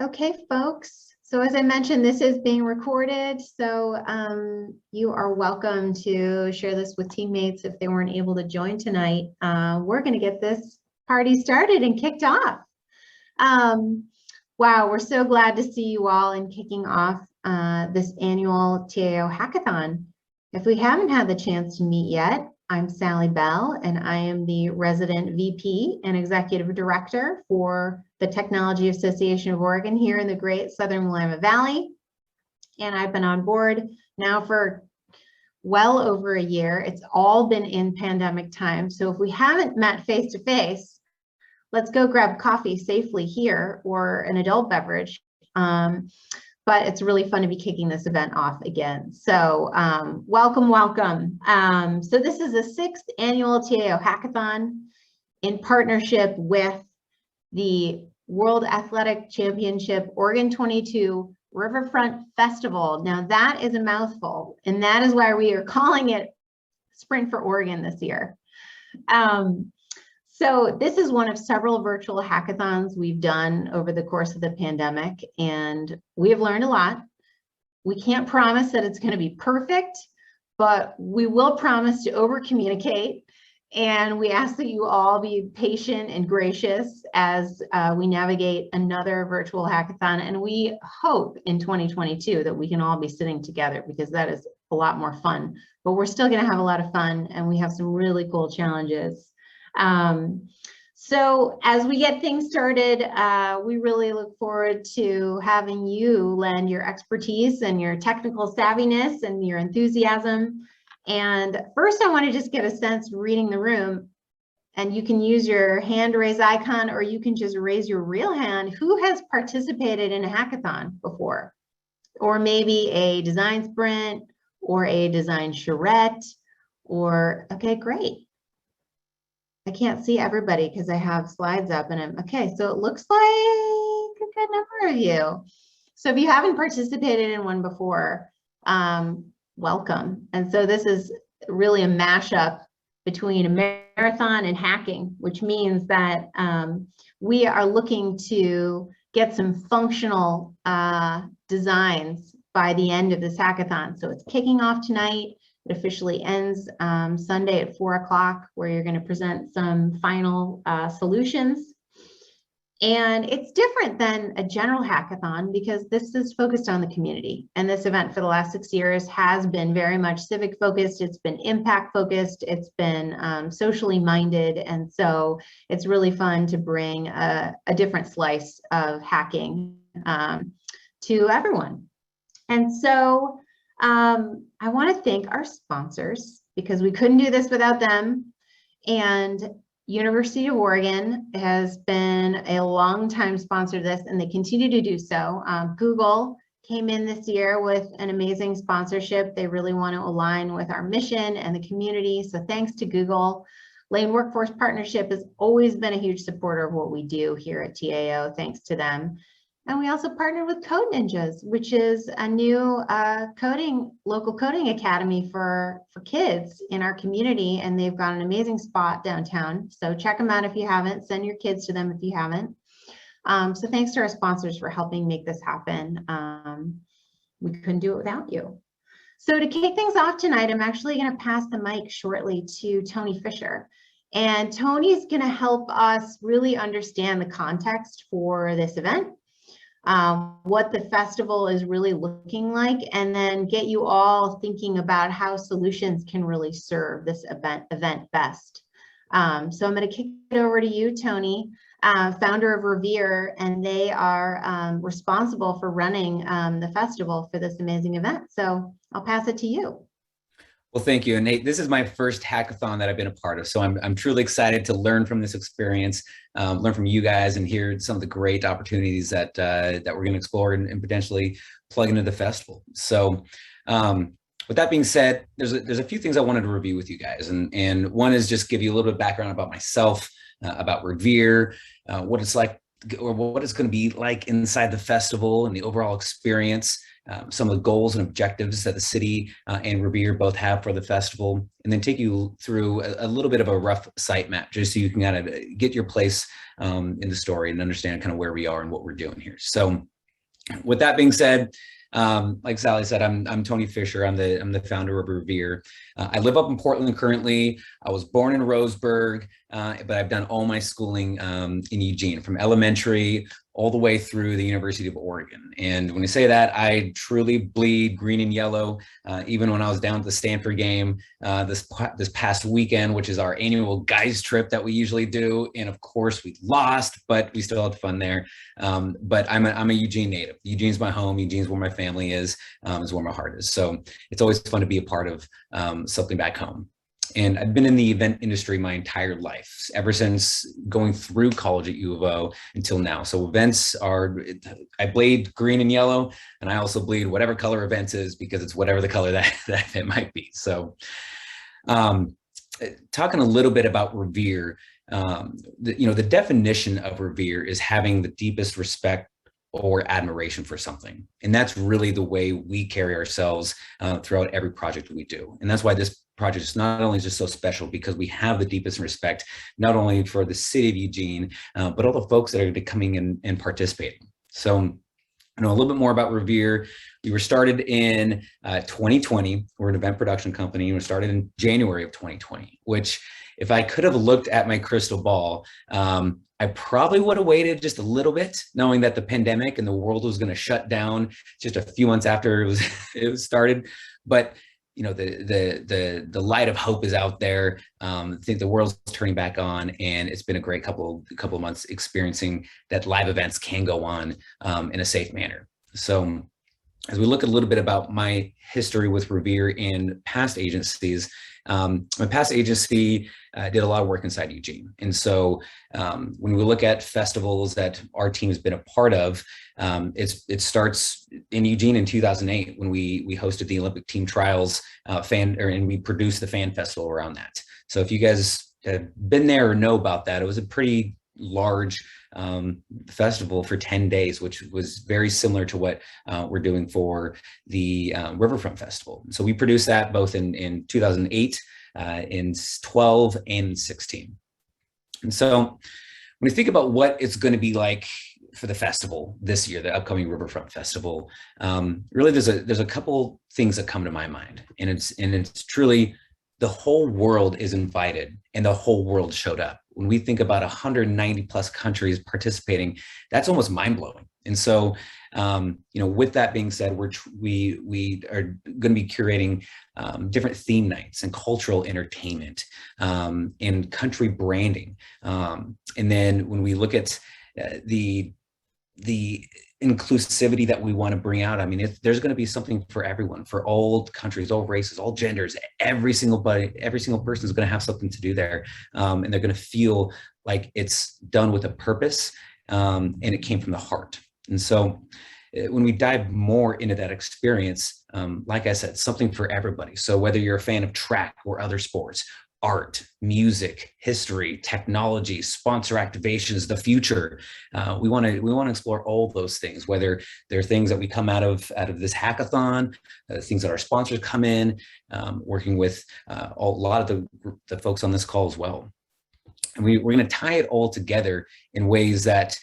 Okay, folks. So as I mentioned, this is being recorded, so you are welcome to share this with teammates if they weren't able to join tonight. We're going to get this party started and kicked off. Wow, we're so glad to see you all in kicking off this annual TAO Hackathon. If we haven't had the chance to meet yet, I'm Sally Bell, and I am the resident VP and Executive Director for the Technology Association of Oregon here in the great Southern Willamette Valley. And I've been on board now for well over a year. It's all been in pandemic time. So if we haven't met face to face, let's go grab coffee safely here or an adult beverage. But it's really fun to be kicking this event off again. So welcome, welcome. So this is the 6th annual TAO Hackathon in partnership with the World Athletics Championships Oregon22 Riverfront Festival. Now that is a mouthful, and that is why we are calling it Sprint4Oregon this year. So this is one of several virtual hackathons we've done over the course of the pandemic, and we have learned a lot. We can't promise that it's going to be perfect, but we will promise to over-communicate, and we ask that you all be patient and gracious as we navigate another virtual hackathon, and we hope in 2022 that we can all be sitting together, because that is a lot more fun. But we're still going to have a lot of fun, and we have some really cool challenges. So as we get things started, we really look forward to having you lend your expertise and your technical savviness and your enthusiasm. And first, I want to just get a sense reading the room, and you can use your hand raise icon, or you can just raise your real hand. Who has participated in a hackathon before? Or maybe a design sprint or a design charrette, or, okay, great. I can't see everybody because I have slides up, and I'm okay. So it looks like a good number of you. So if you haven't participated in one before, welcome. And so this is really a mashup between a marathon and hacking, which means that we are looking to get some functional designs by the end of this hackathon. So it's kicking off tonight. It officially ends Sunday at 4 o'clock, where you're going to present some final solutions. And it's different than a general hackathon because this is focused on the community. And this event for the last 6 years has been very much civic focused. It's been impact focused. It's been socially minded. And so it's really fun to bring a different slice of hacking to everyone. And so I want to thank our sponsors, because we couldn't do this without them. And University of Oregon has been a long time sponsor of this, and they continue to do so. Google came in this year with an amazing sponsorship. They really want to align with our mission and the community. So thanks to Google. Lane Workforce Partnership has always been a huge supporter of what we do here at TAO. Thanks to them. And we also partnered with Code Ninjas, which is a new local coding academy for kids in our community. And they've got an amazing spot downtown. So check them out if you haven't. Send your kids to them if you haven't. So thanks to our sponsors for helping make this happen. We couldn't do it without you. So to kick things off tonight, I'm actually going to pass the mic shortly to Tony Fisher. And Tony's going to help us really understand the context for this event. What the festival is really looking like, and then get you all thinking about how solutions can really serve this event best. So I'm going to kick it over to you, Tony, founder of Revere, and they are responsible for running the festival for this amazing event. So I'll pass it to you. Well, thank you. And Nate, this is my first hackathon that I've been a part of. So I'm truly excited to learn from this experience, learn from you guys, and hear some of the great opportunities that we're going to explore and potentially plug into the festival. So with that being said, there's a few things I wanted to review with you guys. And one is just give you a little bit of background about myself, about Revere, what it's like, or what it's going to be like inside the festival and the overall experience. Some of the goals and objectives that the city and Revere both have for the festival, and then take you through a little bit of a rough site map, just so you can kind of get your place in the story and understand kind of where we are and what we're doing here. So With that being said, like Sally said, I'm Tony Fisher. I'm the founder of Revere. I live up in Portland currently. I was born in Roseburg, but I've done all my schooling in Eugene, from elementary all the way through the University of Oregon. And when I say that, I truly bleed green and yellow. Even when I was down at the Stanford game this past weekend, which is our annual guys trip that we usually do, and of course we lost, but we still had fun there. But I'm a Eugene native. Eugene's my home. Eugene's where my family is where my heart is. So it's always fun to be a part of something back home. And I've been in the event industry my entire life, ever since going through college at U of O until now. So events I bleed green and yellow, and I also bleed whatever color events is, because it's whatever the color that it might be. So talking a little bit about Revere, the definition of Revere is having the deepest respect or admiration for something. And that's really the way we carry ourselves throughout every project we do. And that's why this project is not only just so special, because we have the deepest respect, not only for the city of Eugene, but all the folks that are coming in and participating. So, a little bit more about Revere. We were started in 2020. We're an event production company. We started in January of 2020, which, if I could have looked at my crystal ball, I probably would have waited just a little bit, knowing that the pandemic and the world was going to shut down just a few months after it was started. But the light of hope is out there. I think the world's turning back on, and it's been a great couple of months experiencing that live events can go on in a safe manner. So as we look a little bit about my history with Revere and past agencies, my past agency did a lot of work inside Eugene. And so when we look at festivals that our team has been a part of, it starts in Eugene in 2008 when we hosted the Olympic team trials and we produced the fan festival around that. So if you guys have been there or know about that, it was a pretty large festival for 10 days, which was very similar to what we're doing for the Riverfront Festival. So we produced that both in 2008, in 12, and 16. And so when you think about what it's going to be like for the festival this year, the upcoming Riverfront Festival, really there's a couple things that come to my mind, and it's truly the whole world is invited and the whole world showed up. When we think about 190 plus countries participating, that's almost mind blowing. And so, with that being said, we are going to be curating different theme nights and cultural entertainment and country branding. And then when we look at the inclusivity that we want to bring out, I mean, there's going to be something for everyone, for all countries, all races, all genders. Every single person is going to have something to do there, and they're going to feel like it's done with a purpose, and it came from the heart. And so when we dive more into that experience, like I said, something for everybody. So whether you're a fan of track or other sports, art, music, history, technology, sponsor activations, the future. We want to explore all those things, whether they're things that we come out of this hackathon, things that our sponsors come in, working with a lot of the folks on this call as well. And we're going to tie it all together in ways that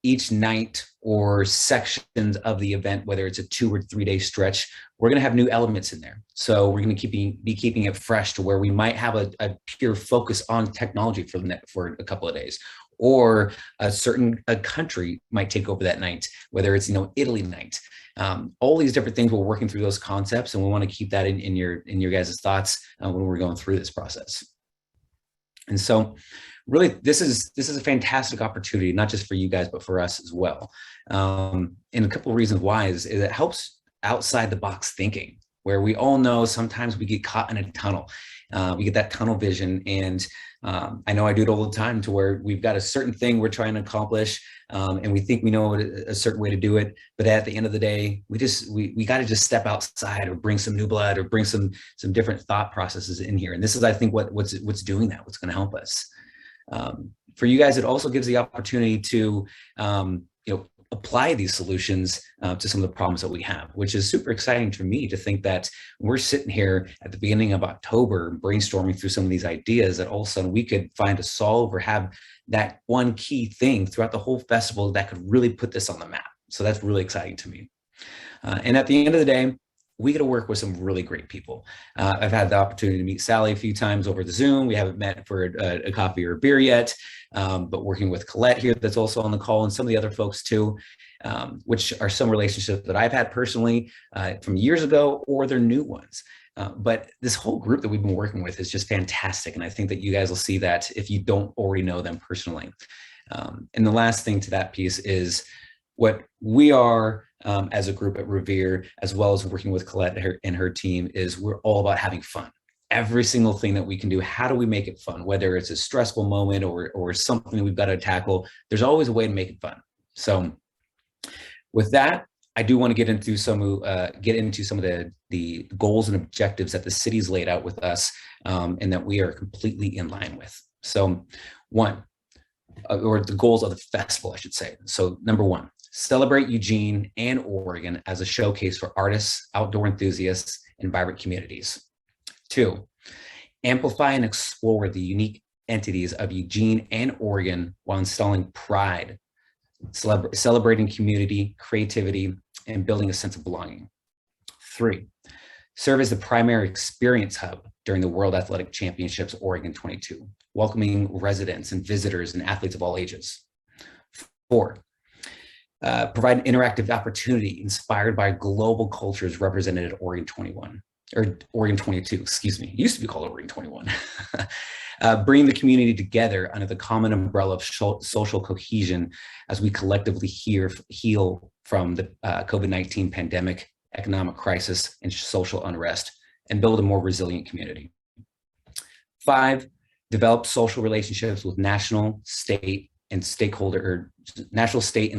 each night or sections of the event, whether it's a 2 or 3 day stretch, we're going to have new elements in there. So we're going to be keeping it fresh to where we might have a pure focus on technology for a couple of days, or a country might take over that night, whether it's Italy night. All these different things, we're working through those concepts, and we want to keep that in your guys' thoughts when we're going through this process. And so really, this is a fantastic opportunity, not just for you guys, but for us as well. And a couple of reasons why is it helps outside the box thinking, where we all know sometimes we get caught in a tunnel. We get that tunnel vision, and I know I do it all the time, to where we've got a certain thing we're trying to accomplish, and we think we know a certain way to do it, but at the end of the day, we got to just step outside, or bring some new blood, or bring some different thought processes in here. And this is, I think, what's doing that, what's going to help us. For you guys, it also gives the opportunity to apply these solutions to some of the problems that we have, which is super exciting for me to think that we're sitting here at the beginning of October brainstorming through some of these ideas, that all of a sudden we could find a solve or have that one key thing throughout the whole festival that could really put this on the map. So that's really exciting to me. And at the end of the day, we get to work with some really great people. I've had the opportunity to meet Sally a few times over the Zoom. We haven't met for a coffee or a beer yet, but working with Colette here that's also on the call, and some of the other folks too, which are some relationships that I've had personally from years ago, or they're new ones. But this whole group that we've been working with is just fantastic. And I think that you guys will see that if you don't already know them personally. And the last thing to that piece is what we are as a group at Revere, as well as working with Colette and her team, is we're all about having fun. Every single thing that we can do, how do we make it fun? Whether it's a stressful moment or something we've got to tackle, there's always a way to make it fun. So with that, I do want to get into some of the goals and objectives that the city's laid out with us, and that we are completely in line with. So one, or the goals of the festival, I should say. So number one, celebrate Eugene and Oregon as a showcase for artists, outdoor enthusiasts, and vibrant communities. Two, amplify and explore the unique entities of Eugene and Oregon while installing pride, celebrating community, creativity, and building a sense of belonging. Three, serve as the primary experience hub during the World Athletics Championships Oregon 22, welcoming residents and visitors and athletes of all ages. Four, provide an interactive opportunity inspired by global cultures represented at Oregon 21, or Oregon 22, excuse me. It used to be called Oregon 21. Bring the community together under the common umbrella of social cohesion as we collectively heal from the COVID-19 pandemic, economic crisis, and social unrest, and build a more resilient community. Five, develop social relationships with national, state, and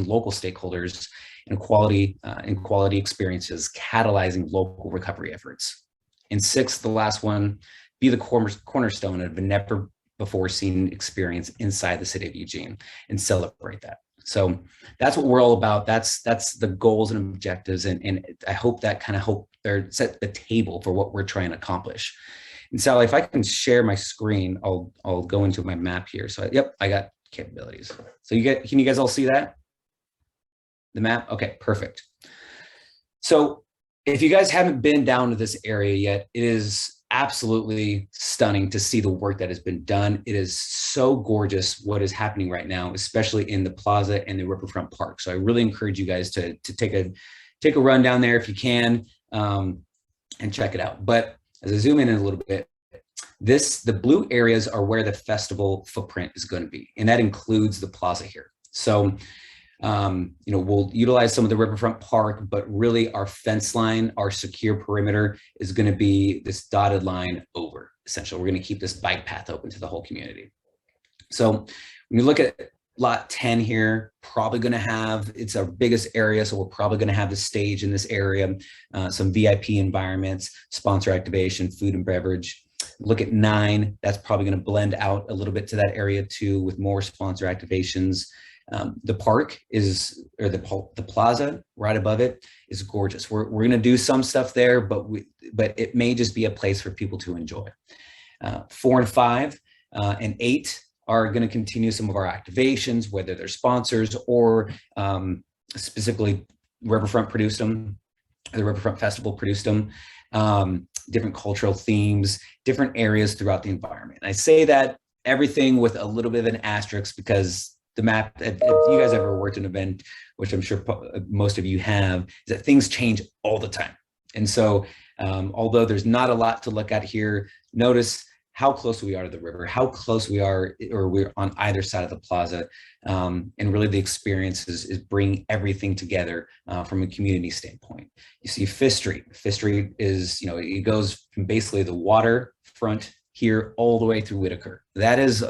local stakeholders and quality experiences, catalyzing local recovery efforts. And six, the last one, be the cornerstone of a never before seen experience inside the city of Eugene, and celebrate that. So that's what we're all about. That's the goals and objectives, and I hope that kind of set the table for what we're trying to accomplish. And Sally, if I can share my screen, I'll go into my map here. So yep, I got capabilities. So can you guys all see that? The map? Okay, perfect. So if you guys haven't been down to this area yet, it is absolutely stunning to see the work that has been done. It is so gorgeous what is happening right now, especially in the plaza and the Riverfront Park. So I really encourage you guys to take a run down there if you can, and check it out. But as I zoom in a little bit, the blue areas are where the festival footprint is going to be, and that includes the plaza here. So we'll utilize some of the Riverfront Park, but really our fence line, our secure perimeter is going to be this dotted line over. Essentially, we're going to keep this bike path open to the whole community. So when you look at lot 10 here, probably going to have, it's our biggest area, so we're probably going to have the stage in this area, some VIP environments, sponsor activation, food and beverage. Look at 9, that's probably going to blend out a little bit to that area too, with more sponsor activations. The park or the plaza right above it is gorgeous. We're going to do some stuff there, but it may just be a place for people to enjoy. 4 and 5 and 8 are going to continue some of our activations, whether they're sponsors or specifically Riverfront produced them, the Riverfront Festival produced them. Different cultural themes, different areas throughout the environment. And I say that everything with a little bit of an asterisk, because the map, if you guys ever worked an event, which I'm sure most of you have, is that things change all the time. And so although there's not a lot to look at here, notice how close we are to the river, how close we are, or we're on either side of the plaza. And really the experience is bring everything together from a community standpoint. You see Fifth Street. Fifth Street is, it goes from basically the waterfront here all the way through Whitaker. That is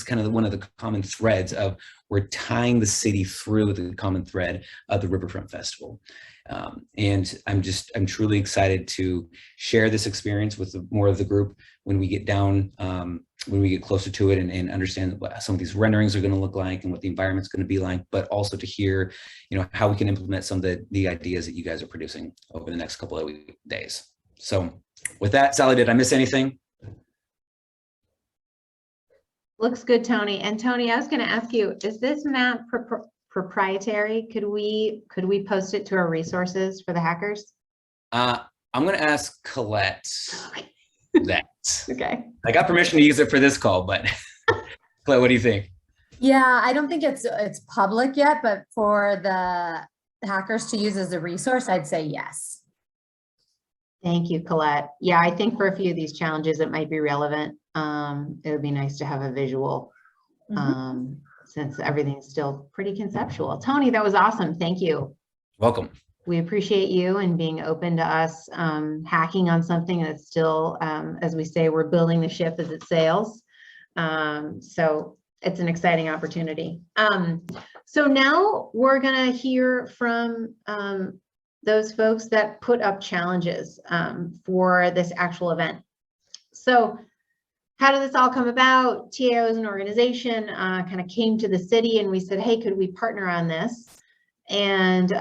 kind of one of the common threads of we're tying the city through the common thread of the Riverfront Festival. And I'm truly excited to share this experience with more of the group when we get down, when we get closer to it and understand what some of these renderings are going to look like and what the environment's going to be like, but also to hear, how we can implement some of the ideas that you guys are producing over the next couple of days. So with that, Sally, did I miss anything? Looks good, Tony. And Tony, I was going to ask you, is this map proprietary. Could we post it to our resources for the hackers? I'm going to ask Colette that. Okay. I got permission to use it for this call, but Colette, what do you think? Yeah, I don't think it's public yet, but for the hackers to use as a resource, I'd say yes. Thank you, Colette. Yeah, I think for a few of these challenges, it might be relevant. It would be nice to have a visual since everything's still pretty conceptual. Tony, that was awesome. Thank you. Welcome. We appreciate you and being open to us hacking on something that's still, as we say, we're building the ship as it sails. So it's an exciting opportunity. So now we're going to hear from those folks that put up challenges for this actual event. So how did this all come about? TAO as an organization kind of came to the city and we said, hey, could we partner on this? And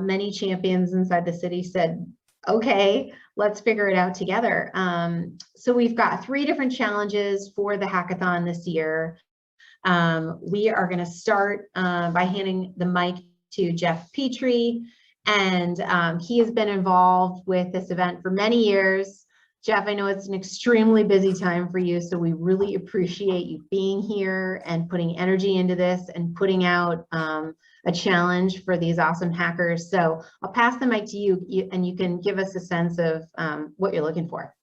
many champions inside the city said, okay, let's figure it out together. So we've got 3 different challenges for the hackathon this year. We are going to start by handing the mic to Jeff Petrie, and he has been involved with this event for many years. Jeff, I know it's an extremely busy time for you, so we really appreciate you being here and putting energy into this and putting out a challenge for these awesome hackers. So I'll pass the mic to you, and you can give us a sense of what you're looking for.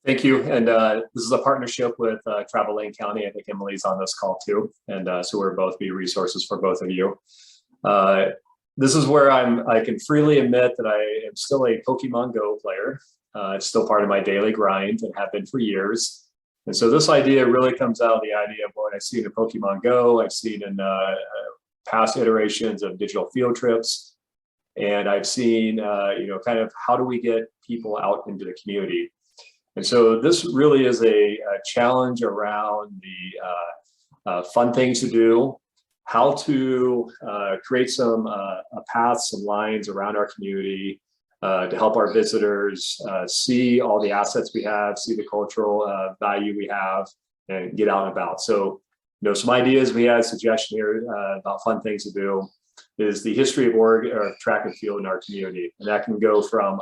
Thank you. And this is a partnership with Travel Lane County. I think Emily's on this call too. And so we're both be resources for both of you. This is where I can freely admit that I am still a Pokemon Go player. It's still part of my daily grind and have been for years. And so this idea really comes out of the idea of what I've seen in Pokemon Go. I've seen in past iterations of digital field trips. And I've seen, kind of how do we get people out into the community? And so this really is a challenge around the fun things to do, how to create some paths, some lines around our community to help our visitors see all the assets we have, see the cultural value we have, and get out and about. So, some ideas we had, suggestion here about fun things to do is the history of Oregon or track and field in our community. And that can go from,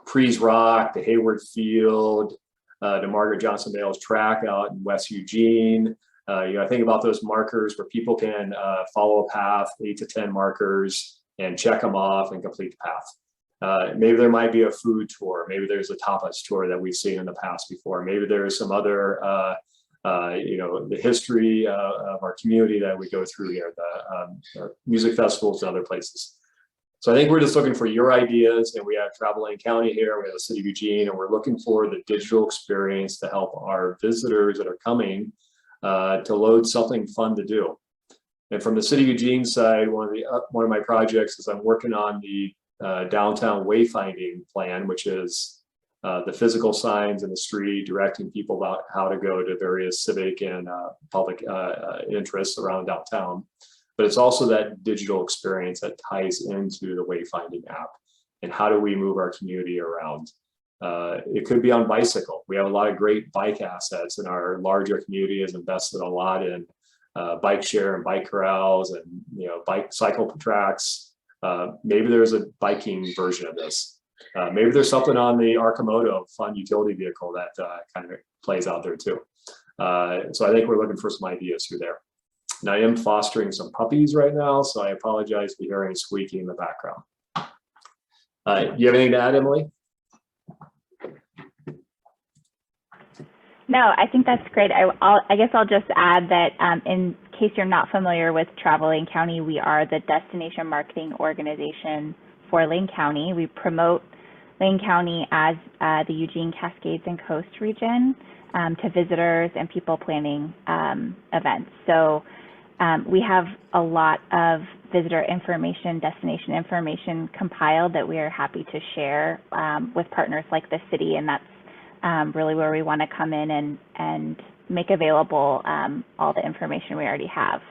Prees Rock to Hayward Field to Margaret Johnson Dale's track out in West Eugene. I think about those markers where people can follow a path, 8 to 10 markers, and check them off and complete the path. Maybe there might be a food tour. Maybe there's a tapas tour that we've seen in the past before. Maybe there's some other, the history of our community that we go through here, the music festivals and other places. So I think we're just looking for your ideas, and we have Travel Lane County here, we have the City of Eugene, and we're looking for the digital experience to help our visitors that are coming to load something fun to do. And from the City of Eugene side, one of my projects is I'm working on the downtown wayfinding plan, which is the physical signs in the street directing people about how to go to various civic and public interests around downtown. But it's also that digital experience that ties into the Wayfinding app. And how do we move our community around? It could be on bicycle. We have a lot of great bike assets, and our larger community has invested a lot in bike share and bike corrals and cycle tracks. Maybe there's a biking version of this. Maybe there's something on the Arcimoto fun utility vehicle that kind of plays out there too. So I think we're looking for some ideas through there. And I am fostering some puppies right now, so I apologize if you hear any squeaking in the background. Do you have anything to add, Emily? No, I think that's great. I guess I'll just add that in case you're not familiar with Travel Lane County, we are the destination marketing organization for Lane County. We promote Lane County as the Eugene, Cascades, and Coast region to visitors and people planning events. So we have a lot of visitor information, destination information compiled that we are happy to share with partners like the city, and that's really where we want to come in and make available all the information we already have.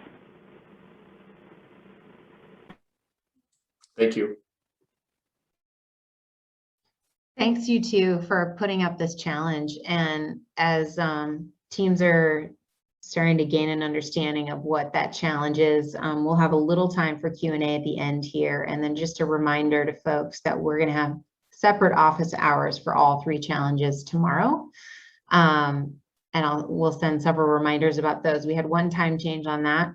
Thank you. Thanks you two for putting up this challenge. And as teams are starting to gain an understanding of what that challenge is. We'll have a little time for Q&A at the end here. And then just a reminder to folks that we're going to have separate office hours for all 3 challenges tomorrow. And we'll send several reminders about those. We had one time change on that,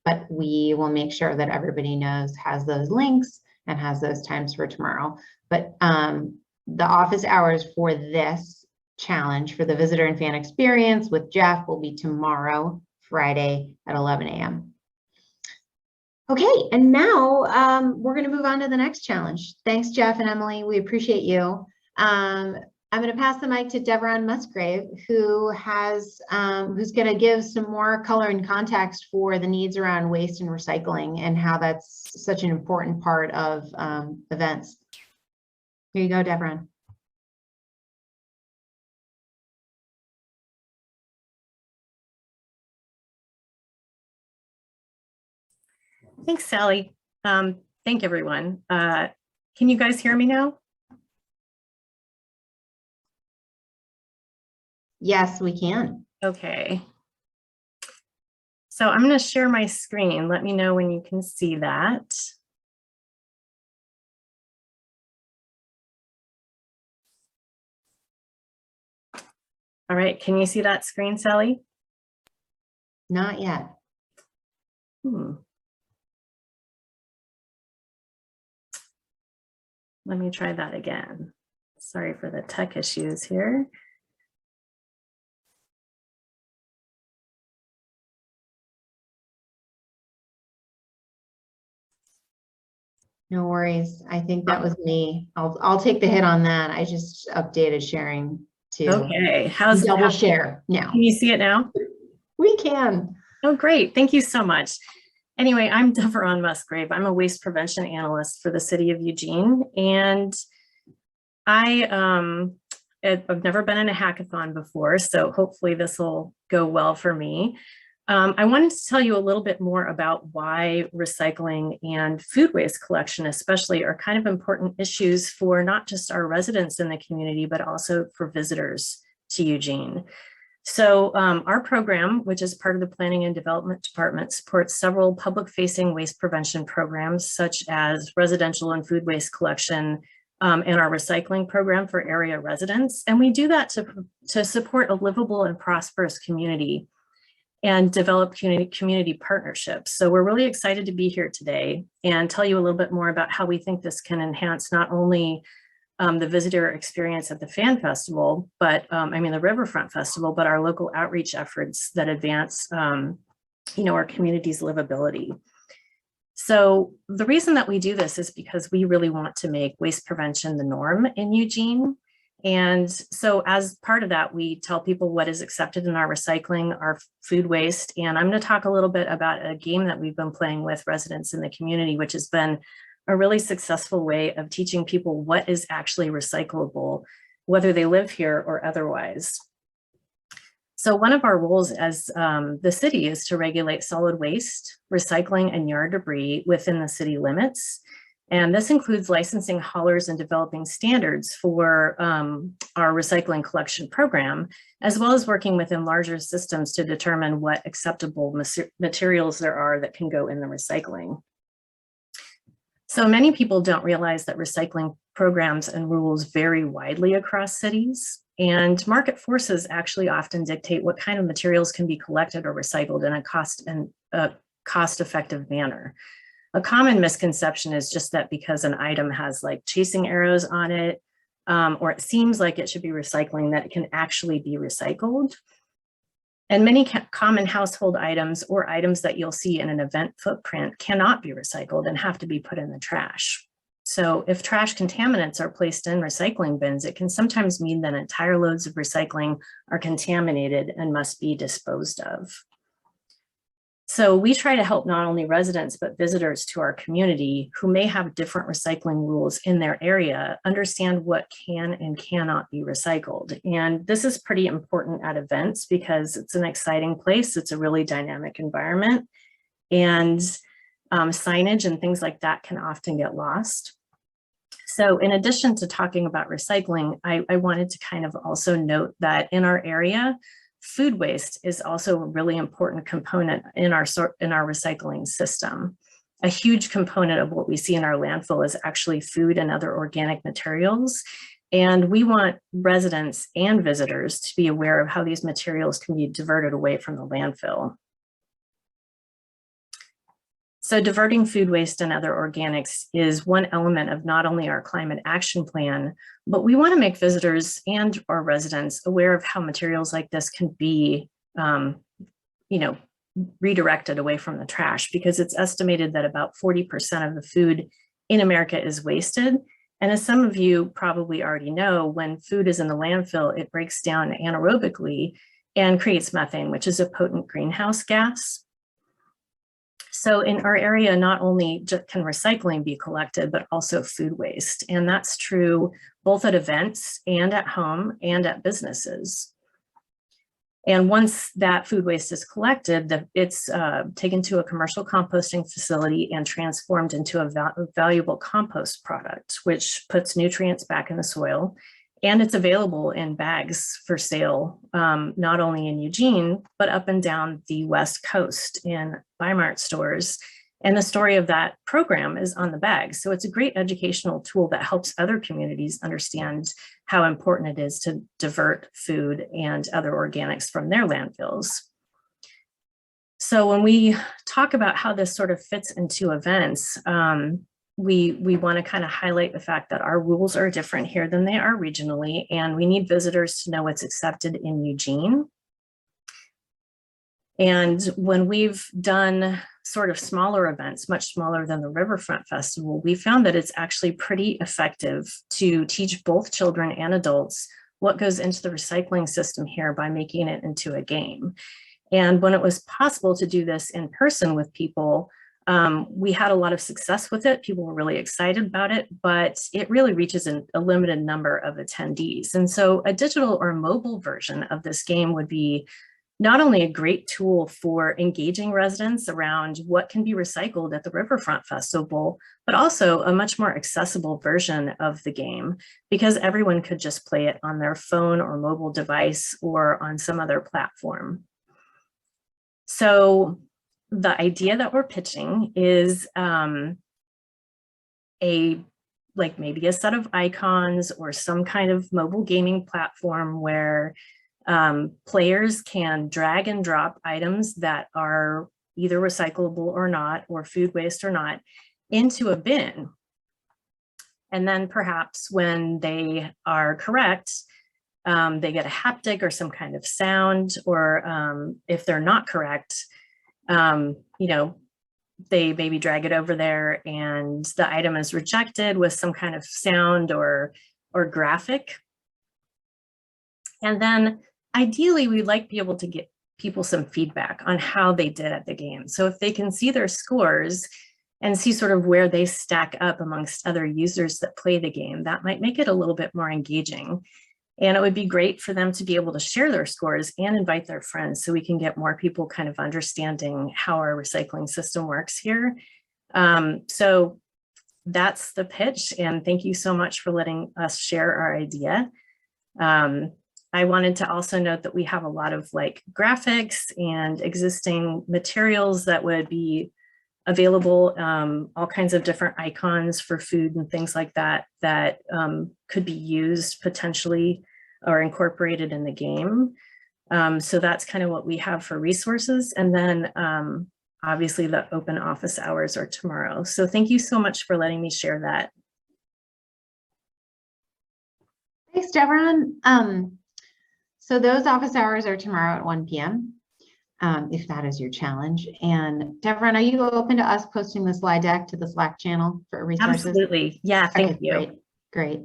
but we will make sure that everybody knows, has those links and has those times for tomorrow. But the office hours for this challenge for the visitor and fan experience with Jeff will be tomorrow, Friday at 11 a.m. Okay, and now we're going to move on to the next challenge. Thanks, Jeff and Emily. We appreciate you. I'm going to pass the mic to Devron Musgrave, who has who's going to give some more color and context for the needs around waste and recycling and how that's such an important part of events. Here you go, Devron. Thanks, Sally. Thank everyone. Can you guys hear me now? Yes, we can. Okay. So I'm going to share my screen. Let me know when you can see that. All right, can you see that screen, Sally? Not yet. Let me try that again. Sorry for the tech issues here. No worries. I think that was me. I'll take the hit on that. I just updated sharing to Okay, how's double share now. Can you see it now? We can. Oh, great. Thank you so much. Anyway, I'm Devron Musgrave. I'm a waste prevention analyst for the city of Eugene. And I've never been in a hackathon before, so hopefully this will go well for me. I wanted to tell you a little bit more about why recycling and food waste collection especially are kind of important issues for not just our residents in the community, but also for visitors to Eugene. So our program, which is part of the Planning and Development Department, supports several public-facing waste prevention programs, such as residential and food waste collection, and our recycling program for area residents. And we do that to support a livable and prosperous community and develop community partnerships. So we're really excited to be here today and tell you a little bit more about how we think this can enhance not only the visitor experience at the Fan Festival, but the Riverfront Festival, but our local outreach efforts that advance, our community's livability. So the reason that we do this is because we really want to make waste prevention the norm in Eugene. And so as part of that, we tell people what is accepted in our recycling, our food waste. And I'm going to talk a little bit about a game that we've been playing with residents in the community, which has been a really successful way of teaching people what is actually recyclable, whether they live here or otherwise. So one of our roles as the city is to regulate solid waste, recycling, and yard debris within the city limits. And this includes licensing haulers and developing standards for our recycling collection program, as well as working within larger systems to determine what acceptable materials there are that can go in the recycling. So many people don't realize that recycling programs and rules vary widely across cities, and market forces actually often dictate what kind of materials can be collected or recycled in a cost-effective manner. A common misconception is just that because an item has like chasing arrows on it, or it seems like it should be recycling, that it can actually be recycled. And many common household items or items that you'll see in an event footprint cannot be recycled and have to be put in the trash. So if trash contaminants are placed in recycling bins, it can sometimes mean that entire loads of recycling are contaminated and must be disposed of. So we try to help not only residents, but visitors to our community who may have different recycling rules in their area understand what can and cannot be recycled. And this is pretty important at events because it's an exciting place. It's a really dynamic environment, and signage and things like that can often get lost. So in addition to talking about recycling, I wanted to kind of also note that in our area, food waste is also a really important component in our recycling system. A huge component of what we see in our landfill is actually food and other organic materials. And we want residents and visitors to be aware of how these materials can be diverted away from the landfill. So diverting food waste and other organics is one element of not only our climate action plan, but we want to make visitors and our residents aware of how materials like this can be, redirected away from the trash, because it's estimated that about 40% of the food in America is wasted. And as some of you probably already know, when food is in the landfill, it breaks down anaerobically and creates methane, which is a potent greenhouse gas. So in our area, not only can recycling be collected, but also food waste. And that's true both at events and at home and at businesses. And once that food waste is collected, it's taken to a commercial composting facility and transformed into a valuable compost product, which puts nutrients back in the soil. And it's available in bags for sale, not only in Eugene, but up and down the West Coast in Bi-Mart stores. And the story of that program is on the bag. So it's a great educational tool that helps other communities understand how important it is to divert food and other organics from their landfills. So when we talk about how this sort of fits into events, we want to kind of highlight the fact that our rules are different here than they are regionally, and we need visitors to know what's accepted in Eugene. And when we've done sort of smaller events, much smaller than the Riverfront Festival, we found that it's actually pretty effective to teach both children and adults what goes into the recycling system here by making it into a game. And when it was possible to do this in person with people, we had a lot of success with it. People were really excited about it, but it really reaches a limited number of attendees. And so a digital or mobile version of this game would be not only a great tool for engaging residents around what can be recycled at the Riverfront Festival, but also a much more accessible version of the game, because everyone could just play it on their phone or mobile device or on some other platform. So the idea that we're pitching is maybe a set of icons or some kind of mobile gaming platform where players can drag and drop items that are either recyclable or not, or food waste or not, into a bin. And then perhaps when they are correct, they get a haptic or some kind of sound, or if they're not correct, they maybe drag it over there and the item is rejected with some kind of sound or graphic. And then ideally, we'd like to be able to get people some feedback on how they did at the game. So if they can see their scores and see sort of where they stack up amongst other users that play the game, that might make it a little bit more engaging. And it would be great for them to be able to share their scores and invite their friends so we can get more people kind of understanding how our recycling system works here. So that's the pitch. And thank you so much for letting us share our idea. I wanted to also note that we have a lot of graphics and existing materials that would be available, all kinds of different icons for food and things like that, that could be used potentially or incorporated in the game. So that's kind of what we have for resources. And then obviously the open office hours are tomorrow. So thank you so much for letting me share that. Thanks, Devron. So those office hours are tomorrow at 1 p.m. If that is your challenge. And Devron, are you open to us posting the slide deck to the Slack channel for resources? Absolutely. Yeah, thank you. Great.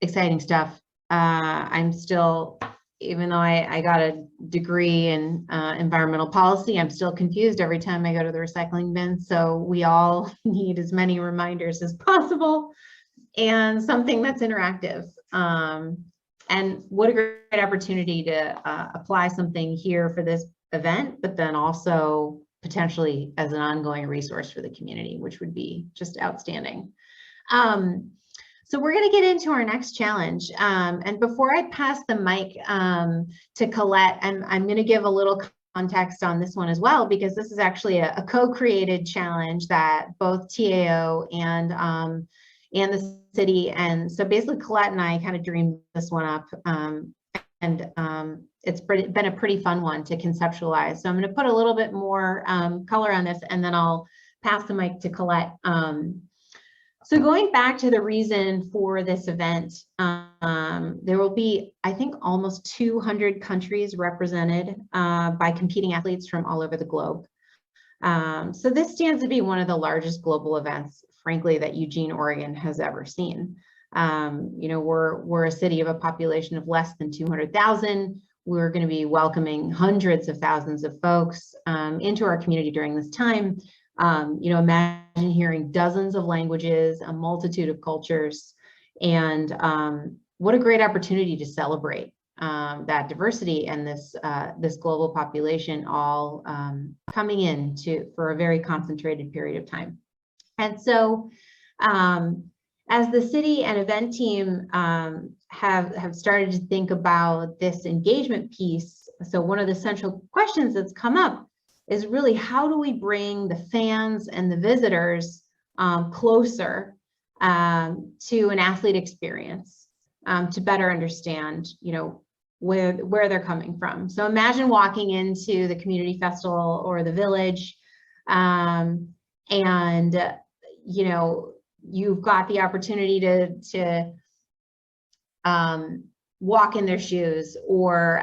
Exciting stuff. I'm still, even though I got a degree in environmental policy, I'm still confused every time I go to the recycling bin. So we all need as many reminders as possible and something that's interactive. And what a great opportunity to apply something here for this event, but then also potentially as an ongoing resource for the community, which would be just outstanding. So So we're going to get into our next challenge. And before I pass the mic to Colette, I'm going to give a little context on this one as well, because this is actually a co-created challenge that both TAO and the city. And so basically Colette and I kind of dreamed this one up. It's been a pretty fun one to conceptualize. So I'm going to put a little bit more color on this, and then I'll pass the mic to Colette. So going back to the reason for this event, there will be, I think, almost 200 countries represented by competing athletes from all over the globe. So this stands to be one of the largest global events, frankly, that Eugene, Oregon has ever seen. You know, we're a city of a population of less than 200,000. We're going to be welcoming hundreds of thousands of folks into our community during this time. You know, imagine hearing dozens of languages, a multitude of cultures, and what a great opportunity to celebrate that diversity and this global population all coming in for a very concentrated period of time. And so as the city and event team have started to think about this engagement piece, so one of the central questions that's come up is really, how do we bring the fans and the visitors closer to an athlete experience to better understand, you know, where they're coming from. So imagine walking into the community festival or the village, and you know, you've got the opportunity to walk in their shoes or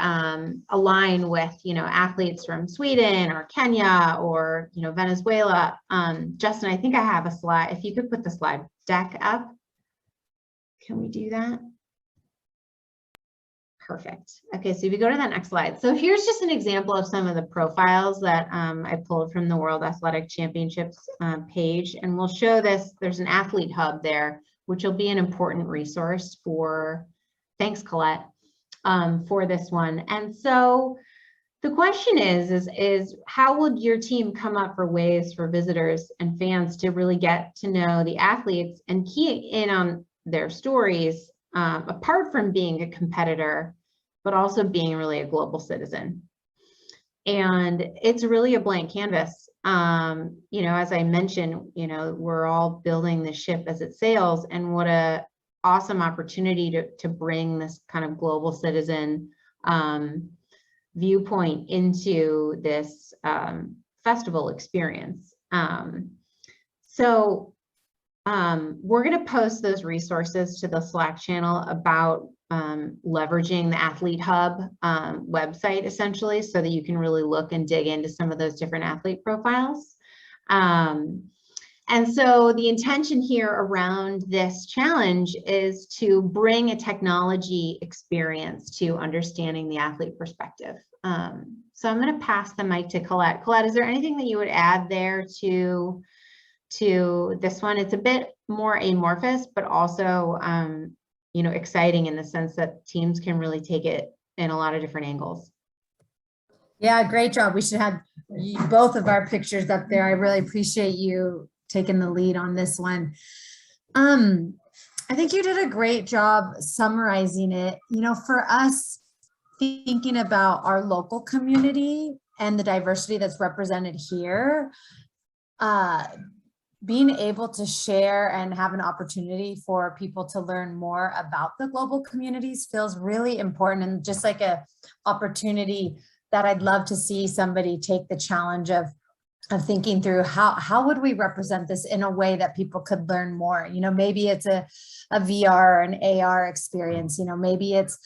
align with, you know, athletes from Sweden or Kenya or, you know, Venezuela. Justin, I think I have a slide. If you could put the slide deck up. Can we do that? Perfect. Okay, so if you go to that next slide. So here's just an example of some of the profiles that I pulled from the World Athletics Championships page, and we'll show this. There's an athlete hub there, which will be an important resource for, thanks Colette, for this one. And so the question is how would your team come up for ways for visitors and fans to really get to know the athletes and key in on their stories, apart from being a competitor, but also being really a global citizen? And it's really a blank canvas. You know, as I mentioned, you know, we're all building the ship as it sails, and what a awesome opportunity to bring this kind of global citizen viewpoint into this festival experience. So we're going to post those resources to the Slack channel about leveraging the Athlete Hub website, essentially, so that you can really look and dig into some of those different athlete profiles. And so the intention here around this challenge is to bring a technology experience to understanding the athlete perspective. So I'm going to pass the mic to Colette. Colette, is there anything that you would add there to this one? It's a bit more amorphous, but also, you know, exciting in the sense that teams can really take it in a lot of different angles. Yeah, great job. We should have both of our pictures up there. I really appreciate you taking the lead on this one. I think you did a great job summarizing it. You know, for us, thinking about our local community and the diversity that's represented here, being able to share and have an opportunity for people to learn more about the global communities feels really important, and just like a opportunity that I'd love to see somebody take the challenge of thinking through how would we represent this in a way that people could learn more. You know, maybe it's a VR or an AR experience, you know, maybe it's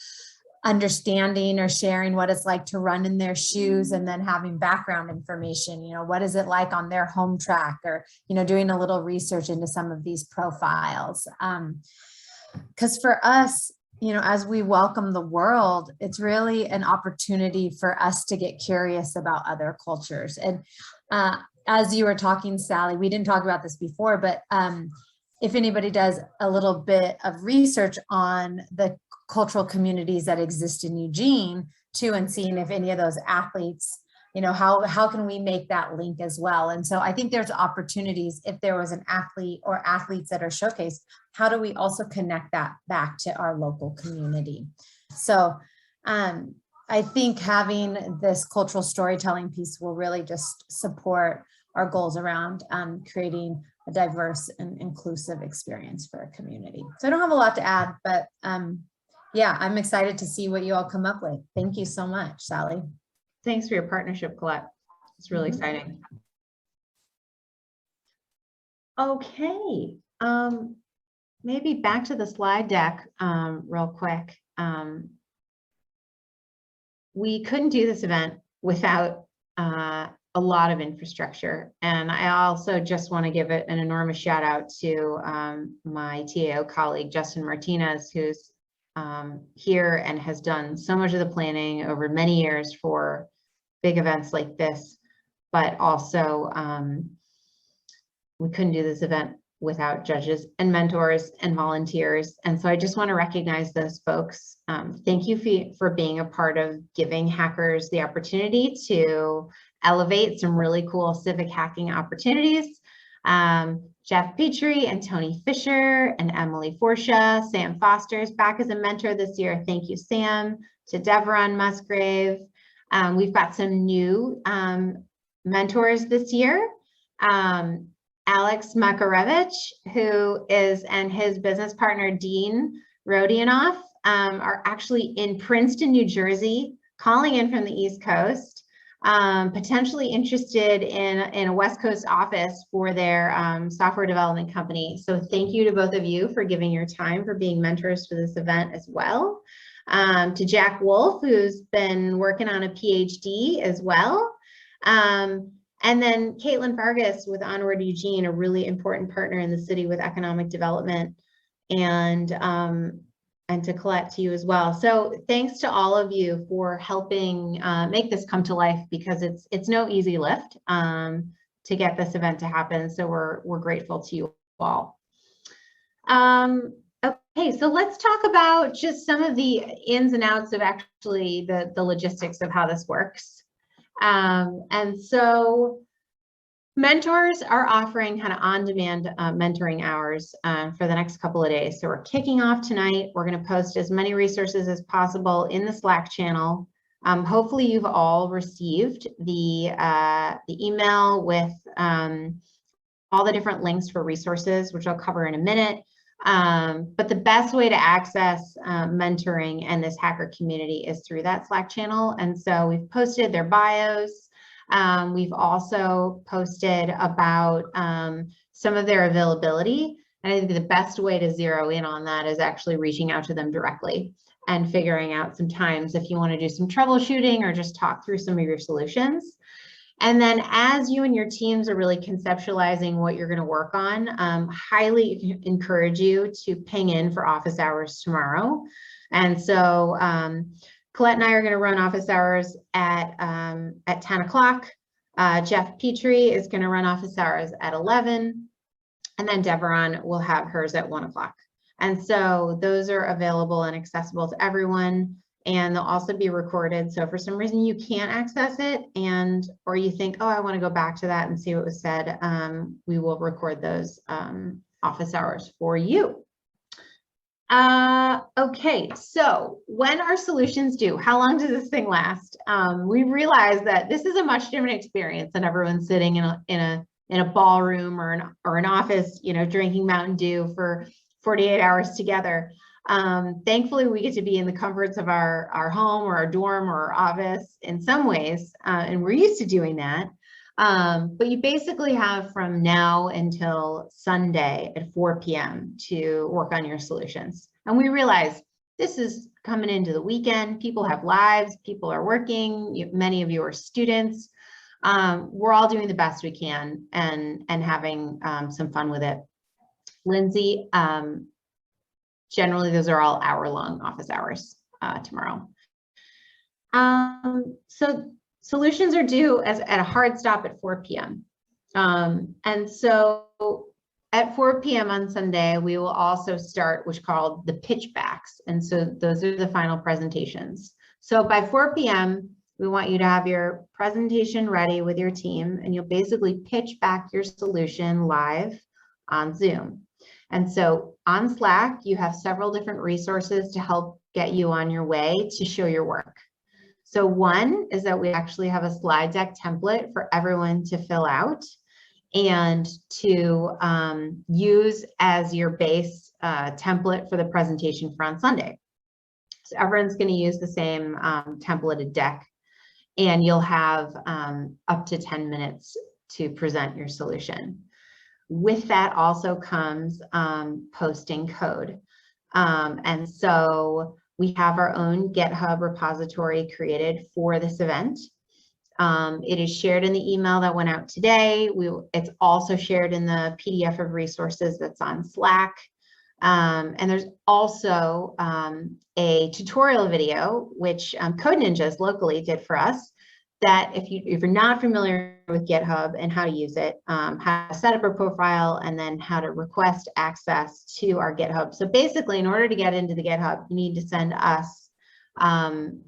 understanding or sharing what it's like to run in their shoes and then having background information, you know, what is it like on their home track, or, you know, doing a little research into some of these profiles. Because for us, you know, as we welcome the world, it's really an opportunity for us to get curious about other cultures. And as you were talking, Sally, we didn't talk about this before, but if anybody does a little bit of research on the cultural communities that exist in Eugene too, and seeing if any of those athletes, you know, how can we make that link as well? And so I think there's opportunities if there was an athlete or athletes that are showcased, how do we also connect that back to our local community? So I think having this cultural storytelling piece will really just support our goals around creating a diverse and inclusive experience for a community. So I don't have a lot to add, but yeah, I'm excited to see what you all come up with. Thank you so much, Sally. Thanks for your partnership, Colette. It's really exciting. Okay, maybe back to the slide deck real quick. We couldn't do this event without a lot of infrastructure. And I also just want to give it an enormous shout out to my TAO colleague, Justin Martinez, who's here and has done so much of the planning over many years for big events like this, but also we couldn't do this event without judges and mentors and volunteers. And so I just want to recognize those folks. Thank you for being a part of giving hackers the opportunity to elevate some really cool civic hacking opportunities. Jeff Petrie and Tony Fisher and Emily Forsha, Sam Foster is back as a mentor this year. Thank you, Sam. To Devron Musgrave. We've got some new mentors this year. Alex Makarevich, who is, and his business partner, Dean Rodionoff, are actually in Princeton, New Jersey, calling in from the East Coast, potentially interested in a West Coast office for their software development company. So thank you to both of you for giving your time, for being mentors for this event as well. To Jack Wolf, who's been working on a PhD as well. And then Caitlin Vargas with Onward Eugene, a really important partner in the city with economic development, and to Colette, to you as well. So thanks to all of you for helping make this come to life, because it's no easy lift to get this event to happen. So we're grateful to you all. Okay, so let's talk about just some of the ins and outs of actually the logistics of how this works. And so mentors are offering kind of on-demand mentoring hours for the next couple of days. So we're kicking off tonight. We're going to post as many resources as possible in the Slack channel. Hopefully you've all received the email with all the different links for resources, which I'll cover in a minute. But the best way to access mentoring and this hacker community is through that Slack channel. And so we've posted their bios. We've also posted about some of their availability. And I think the best way to zero in on that is actually reaching out to them directly and figuring out some times if you want to do some troubleshooting or just talk through some of your solutions. And then as you and your teams are really conceptualizing what you're going to work on, highly encourage you to ping in for office hours tomorrow. And so Colette and I are going to run office hours at 10 o'clock. Jeff Petrie is going to run office hours at 11. And then Devron will have hers at 1 o'clock. And so those are available and accessible to everyone. And they'll also be recorded. So if for some reason you can't access it or you think, oh, I want to go back to that and see what was said, we will record those office hours for you. Okay, so when are solutions due? How long does this thing last? We realize that this is a much different experience than everyone sitting in a ballroom or an office, drinking Mountain Dew for 48 hours together. Thankfully, we get to be in the comforts of our home or our dorm or our office in some ways, and we're used to doing that. But you basically have from now until Sunday at 4 p.m. to work on your solutions. And we realize this is coming into the weekend. People have lives, people are working, many of you are students. We're all doing the best we can and having some fun with it. Lindsay, generally, those are all hour-long office hours tomorrow. So solutions are due at a hard stop at 4 p.m. And so at 4 p.m. on Sunday, we will also start what's called the pitchbacks. And so those are the final presentations. So by 4 p.m., we want you to have your presentation ready with your team, and you'll basically pitch back your solution live on Zoom. And so on Slack, you have several different resources to help get you on your way to show your work. So one is that we actually have a slide deck template for everyone to fill out and to use as your base template for the presentation for on Sunday. So everyone's going to use the same templated deck, and you'll have up to 10 minutes to present your solution. With that also comes posting code. And so we have our own GitHub repository created for this event. It is shared in the email that went out today. It's also shared in the PDF of resources that's on Slack. And there's also a tutorial video, which Code Ninjas locally did for us, that if you're not familiar with GitHub and how to use it, how to set up a profile, and then how to request access to our GitHub. So basically, in order to get into the GitHub, you need to send us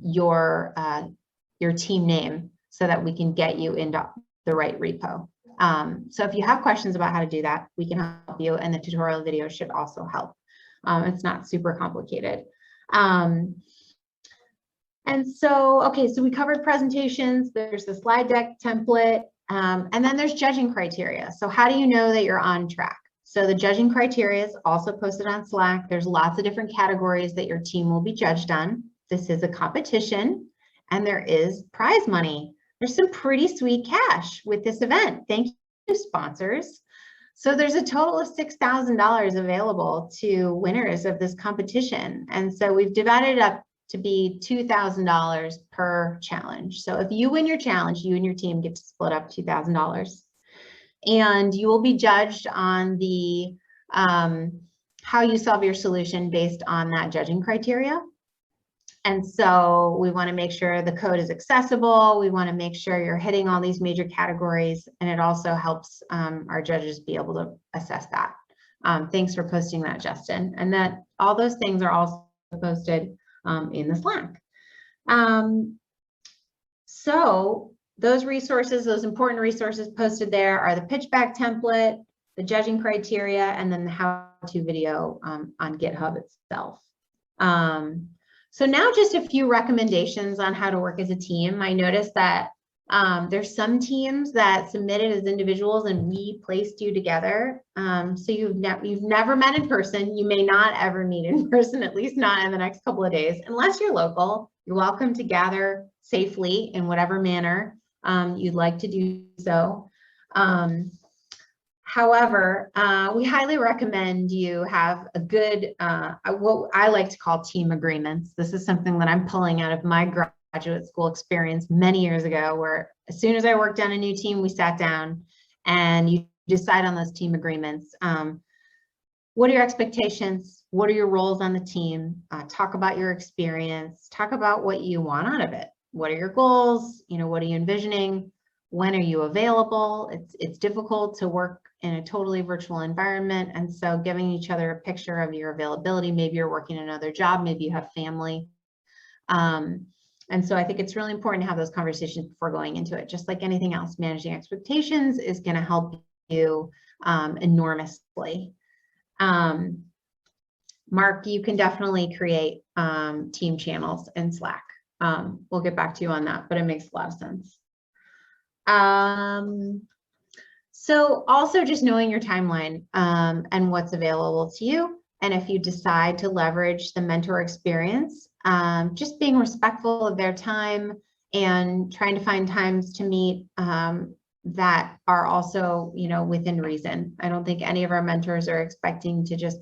your team name so that we can get you into the right repo. So if you have questions about how to do that, we can help you, and the tutorial video should also help. It's not super complicated. And so, okay, so we covered presentations, there's the slide deck template, and then there's judging criteria. So how do you know that you're on track? So the judging criteria is also posted on Slack. There's lots of different categories that your team will be judged on. This is a competition, and there is prize money. There's some pretty sweet cash with this event. Thank you, sponsors. So there's a total of $6,000 available to winners of this competition. And so we've divided it up to be $2,000 per challenge. So if you win your challenge, you and your team get to split up $2,000. And you will be judged on the how you solve your solution based on that judging criteria. And so we want to make sure the code is accessible. We want to make sure you're hitting all these major categories, and it also helps our judges be able to assess that. Thanks for posting that, Justin. And that all those things are also posted in the Slack. So those resources, those important resources posted there are the pitchback template, the judging criteria, and then the how-to video on GitHub itself. So now just a few recommendations on how to work as a team. I noticed that there's some teams that submitted as individuals and we placed you together. So you've never met in person. You may not ever meet in person, at least not in the next couple of days. Unless you're local, you're welcome to gather safely in whatever manner you'd like to do so. However, we highly recommend you have a good, what I like to call team agreements. This is something that I'm pulling out of my graduate school experience many years ago, where as soon as I worked on a new team, we sat down and you decide on those team agreements. What are your expectations? What are your roles on the team? Talk about your experience. Talk about what you want out of it. What are your goals? You know, what are you envisioning? When are you available? It's difficult to work in a totally virtual environment. And so giving each other a picture of your availability, maybe you're working another job, maybe you have family. And so I think it's really important to have those conversations before going into it. Just like anything else, managing expectations is going to help you enormously. Mark, you can definitely create team channels in Slack. We'll get back to you on that, but it makes a lot of sense. So also just knowing your timeline and what's available to you. And if you decide to leverage the mentor experience, just being respectful of their time and trying to find times to meet that are also, you know, within reason. I don't think any of our mentors are expecting to just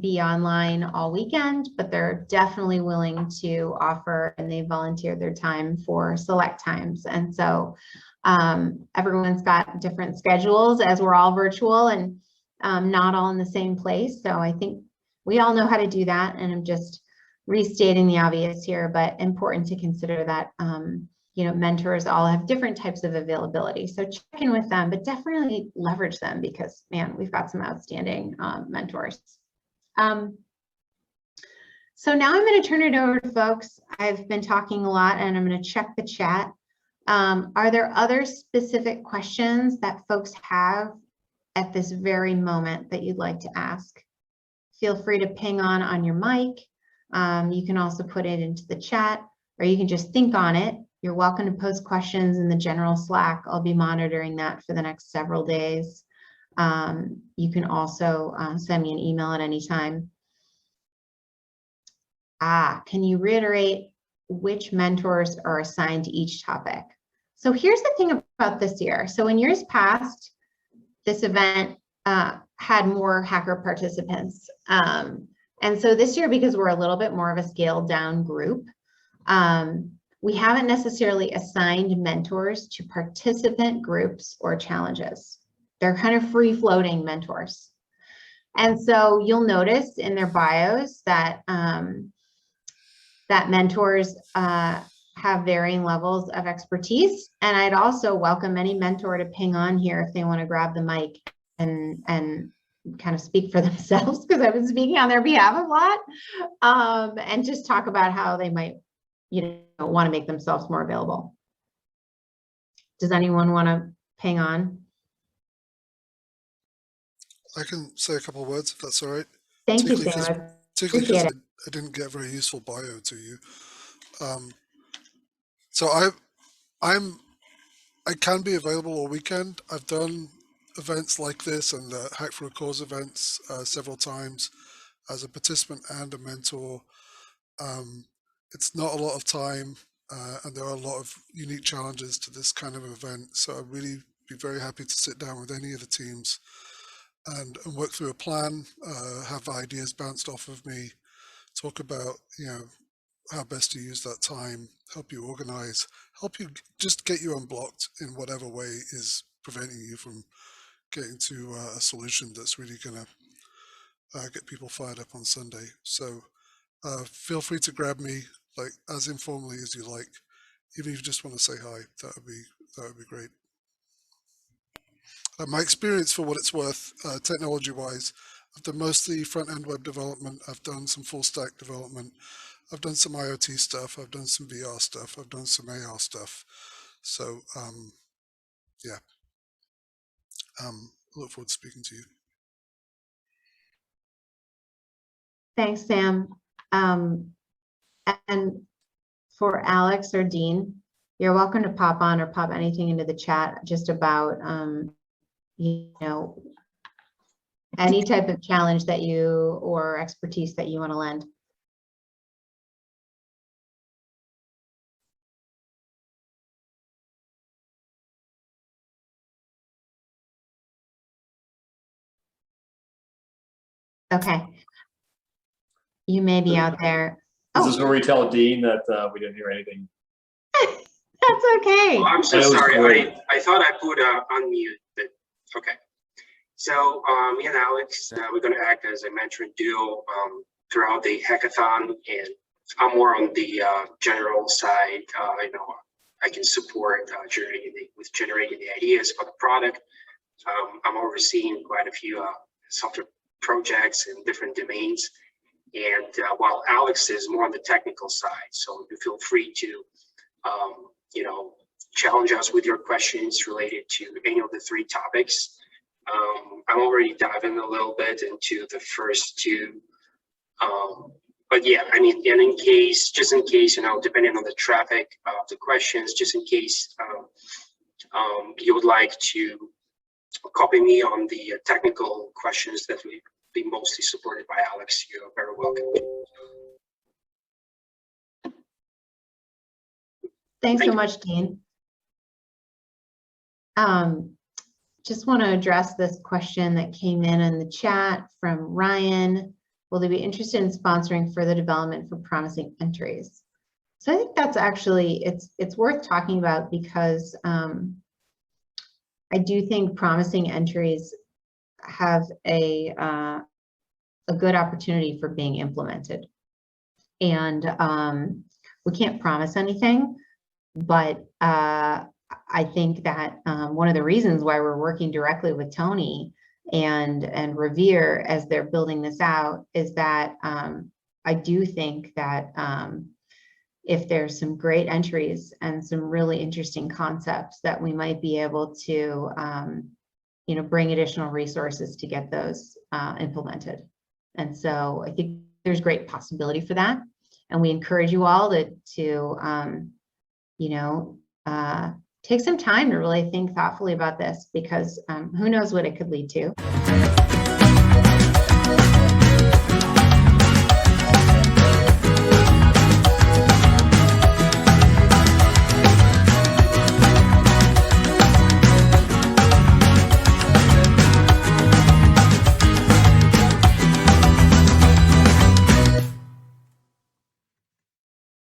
be online all weekend, but they're definitely willing to offer, and they volunteer their time for select times. And so everyone's got different schedules as we're all virtual and not all in the same place. So I think we all know how to do that. And I'm just restating the obvious here, but important to consider that, you know, mentors all have different types of availability. So check in with them, but definitely leverage them because, man, we've got some outstanding mentors. So now I'm going to turn it over to folks. I've been talking a lot and I'm going to check the chat. Are there other specific questions that folks have at this very moment that you'd like to ask? Feel free to ping on your mic. You can also put it into the chat, or you can just think on it. You're welcome to post questions in the general Slack. I'll be monitoring that for the next several days. You can also send me an email at any time. Can you reiterate which mentors are assigned to each topic? So here's the thing about this year. So in years past, this event had more hacker participants. And so this year, because we're a little bit more of a scaled down group, we haven't necessarily assigned mentors to participant groups or challenges. They're kind of free floating mentors. And so you'll notice in their bios that that mentors have varying levels of expertise. And I'd also welcome any mentor to ping on here if they want to grab the mic and kind of speak for themselves, because I've been speaking on their behalf a lot, and just talk about how they might, want to make themselves more available. Does anyone want to ping on? I can say a couple of words if that's all right. Thank you, Sam. Particularly because I didn't get a very useful bio to you. So I can be available all weekend. I've done events like this and Hack for a Cause events several times as a participant and a mentor. It's not a lot of time, and there are a lot of unique challenges to this kind of event. So I'd really be very happy to sit down with any of the teams and work through a plan, have ideas bounced off of me, talk about, how best to use that time, help you organize, help you just get you unblocked in whatever way is preventing you from getting to a solution that's really going to get people fired up on Sunday. So feel free to grab me like as informally as you like. Even if you just want to say hi, that would be great. My experience, for what it's worth, technology-wise, I've done mostly front-end web development. I've done some full-stack development. I've done some IoT stuff. I've done some VR stuff. I've done some AR stuff. So, yeah. I look forward to speaking to you. Thanks, Sam. And for Alex or Dean, you're welcome to pop on or pop anything into the chat just about, any type of challenge that you or expertise that you want to lend. Okay. You may be out there. This is where we tell Dean that we didn't hear anything. That's okay. Oh, I'm so sorry. I thought I put unmute, but okay. So me and Alex, we're going to act as a mentoring duo throughout the hackathon, and I'm more on the general side. I can support generating the ideas for the product. I'm overseeing quite a few software projects in different domains, and while Alex is more on the technical side, so you feel free to challenge us with your questions related to any of the three topics. I'm already diving a little bit into the first two, but yeah, I mean, and just in case, depending on the traffic of the questions, just in case you would like to copy me on the technical questions that will be mostly supported by Alex, you're very welcome. Thanks so much, Dean. Just want to address this question that came in the chat from Ryan. Will they be interested in sponsoring further development for promising entries? So I think that's actually, it's worth talking about, because I do think promising entries have a good opportunity for being implemented. And we can't promise anything, but I think that one of the reasons why we're working directly with Tony and Revere as they're building this out is that I do think that if there's some great entries and some really interesting concepts that we might be able to, you know, bring additional resources to get those implemented. And so I think there's great possibility for that. And we encourage you all to you know, take some time to really think thoughtfully about this, because who knows what it could lead to.